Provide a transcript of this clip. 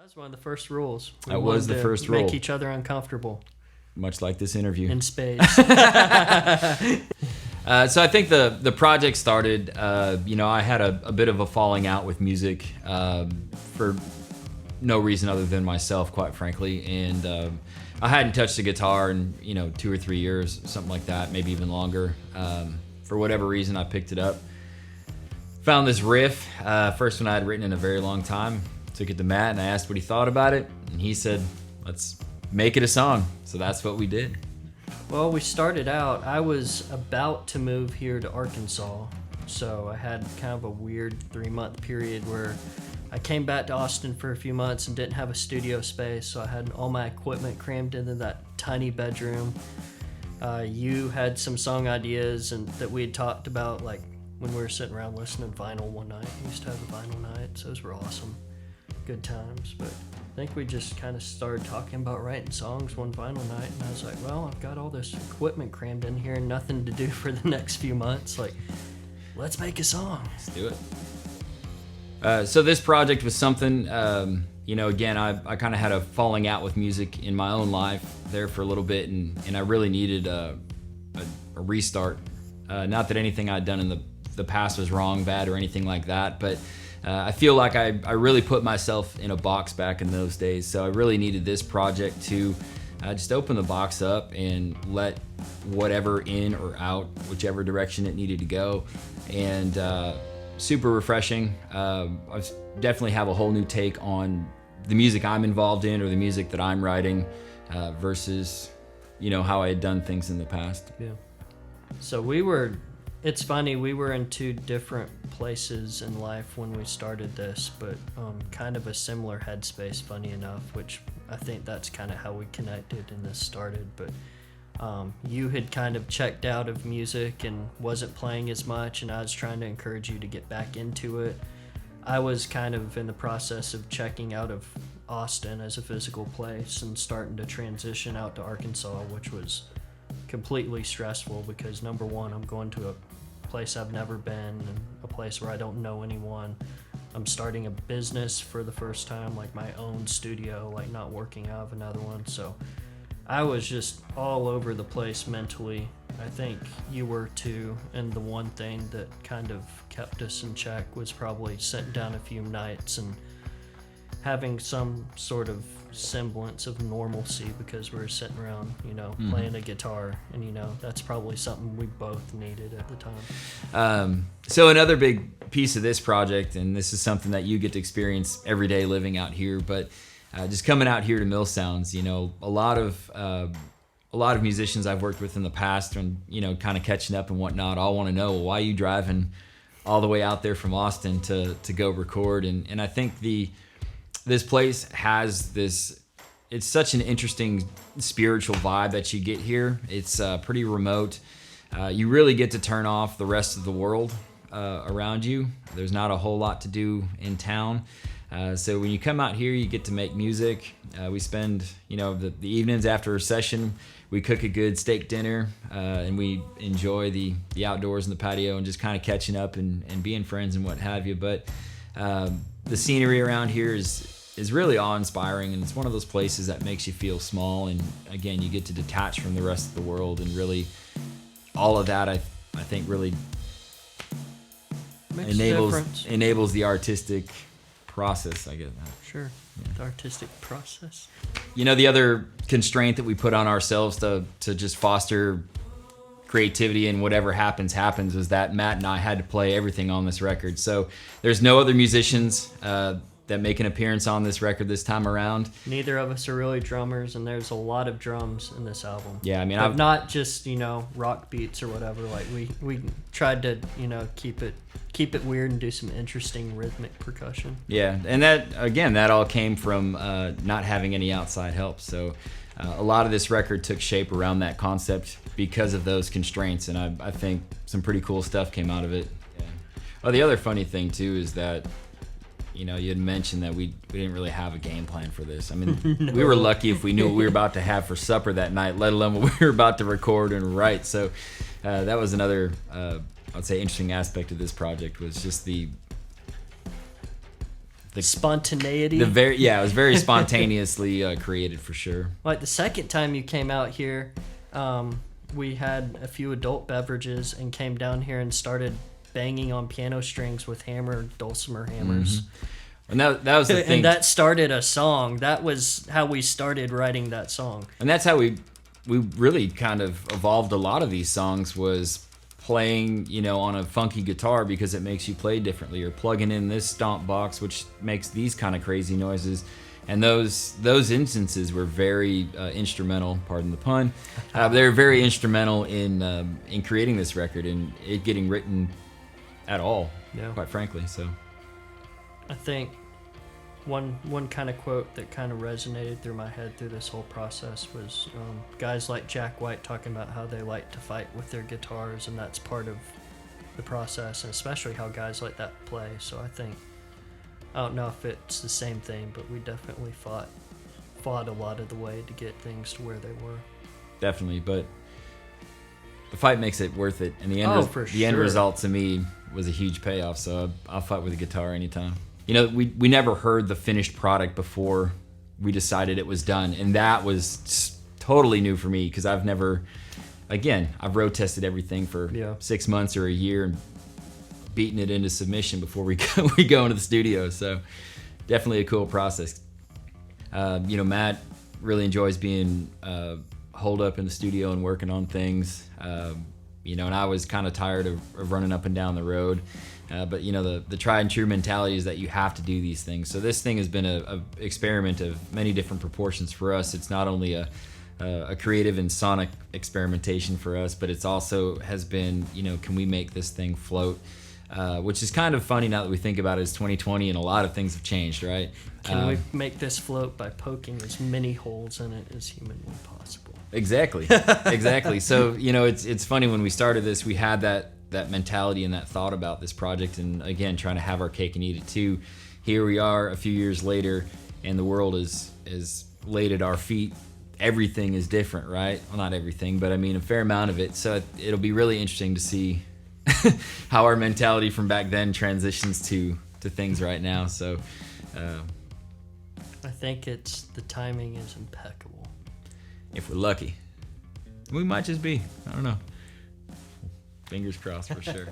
was one of the first rules. That was the first rule. Make each other uncomfortable. Much like this interview. In spades. So I think the project started, I had a bit of a falling out with music for no reason other than myself, quite frankly. And I hadn't touched a guitar in, 2 or 3 years, something like that, maybe even longer. For whatever reason, I picked it up. Found this riff, first one I had written in a very long time. Took it to Matt and I asked what he thought about it. And he said, let's make it a song. So that's what we did. Well, we started out, I was about to move here to Arkansas. So I had kind of a weird 3-month period where I came back to Austin for a few months and didn't have a studio space. So I had all my equipment crammed into that tiny bedroom. You had some song ideas and that we had talked about, like when we were sitting around listening to vinyl one night. We used to have a vinyl night, so those were awesome. Good times. But I think we just kind of started talking about writing songs one vinyl night, and I was like, well, I've got all this equipment crammed in here and nothing to do for the next few months. Like, let's make a song. Let's do it. So this project was something, again, I kind of had a falling out with music in my own life there for a little bit, and I really needed a restart. Not that anything I'd done in the past was wrong, bad, or anything like that, but I feel like I really put myself in a box back in those days. So I really needed this project to just open the box up and let whatever in or out, whichever direction it needed to go. And super refreshing. I definitely have a whole new take on the music I'm involved in or the music that I'm writing versus, how I had done things in the past. Yeah. So it's funny, we were in 2 different places in life when we started this, but kind of a similar headspace, funny enough, which I think that's kind of how we connected and this started. But you had kind of checked out of music and wasn't playing as much, and I was trying to encourage you to get back into it. I was kind of in the process of checking out of Austin as a physical place and starting to transition out to Arkansas, which was completely stressful because, number one, I'm going to a place I've never been and a place where I don't know anyone. I'm starting a business for the first time, like my own studio, like not working out of another one. So I was just all over the place mentally. I think you were too, and the one thing that kind of kept us in check was probably sitting down a few nights and having some sort of semblance of normalcy because we were sitting around, playing a guitar, and that's probably something we both needed at the time. So another big piece of this project, and this is something that you get to experience every day living out here, but just coming out here to Mill Sounds, a lot of musicians I've worked with in the past and kind of catching up and whatnot all want to know, well, why are you driving all the way out there from Austin to go record? And I think this place has it's such an interesting spiritual vibe that you get here. It's pretty remote. You really get to turn off the rest of the world around you. There's not a whole lot to do in town. So when you come out here, you get to make music. We spend, the evenings after a session, we cook a good steak dinner, and we enjoy the outdoors and the patio and just kind of catching up and being friends and what have you. But the scenery around here is really awe-inspiring, and it's one of those places that makes you feel small, and again, you get to detach from the rest of the world, and really all of that I think really enables the artistic process, I get that. Sure. Yeah. The artistic process. The other constraint that we put on ourselves to just foster creativity and whatever happens was that Matt and I had to play everything on this record. So there's no other musicians that make an appearance on this record this time around. Neither of us are really drummers, and there's a lot of drums in this album. Yeah, I mean, I've not just rock beats or whatever. Like we tried to keep it weird and do some interesting rhythmic percussion. Yeah, and that all came from not having any outside help. So a lot of this record took shape around that concept because of those constraints, and I think some pretty cool stuff came out of it. Yeah. Well, the other funny thing too is that you had mentioned that we didn't really have a game plan for this. I mean, no. We were lucky if we knew what we were about to have for supper that night, let alone what we were about to record and write. So that was another, I'd say, interesting aspect of this project was just the spontaneity. It was very spontaneously created for sure. Like the second time you came out here, we had a few adult beverages and came down here and started banging on piano strings with dulcimer hammers. And that was the thing. And that started a song. That was how we started writing that song. And that's how we really kind of evolved a lot of these songs, was playing, on a funky guitar because it makes you play differently, or plugging in this stomp box which makes these kind of crazy noises. And those instances were very instrumental, pardon the pun. They were very instrumental in creating this record and it getting written at all, quite frankly. So I think one kind of quote that kind of resonated through my head through this whole process was guys like Jack White talking about how they like to fight with their guitars, and that's part of the process, and especially how guys like that play. So I don't know if it's the same thing, but we definitely fought a lot of the way to get things to where they were. Definitely, but the fight makes it worth it, and the end result to me was a huge payoff. So I'll fight with a guitar anytime. We never heard the finished product before we decided it was done, and that was totally new for me because I've road tested everything for 6 months or a year and beating it into submission before we go into the studio. So definitely a cool process. Matt really enjoys being holed up in the studio and working on things. And I was kind of tired of running up and down the road. But the tried and true mentality is that you have to do these things. So this thing has been a experiment of many different proportions for us. It's not only a creative and sonic experimentation for us, but it's also has been, can we make this thing float? Which is kind of funny now that we think about it. It's 2020 and a lot of things have changed, right? Can we make this float by poking as many holes in it as humanly possible? Exactly. So, it's funny, when we started this, we had that mentality and that thought about this project, and again, trying to have our cake and eat it too. Here we are a few years later, and the world is laid at our feet. Everything is different, right? Well, not everything, but a fair amount of it. So it'll be really interesting to see how our mentality from back then transitions to things right now. So I think the timing is impeccable. If we're lucky. We might just be. I don't know. Fingers crossed for sure.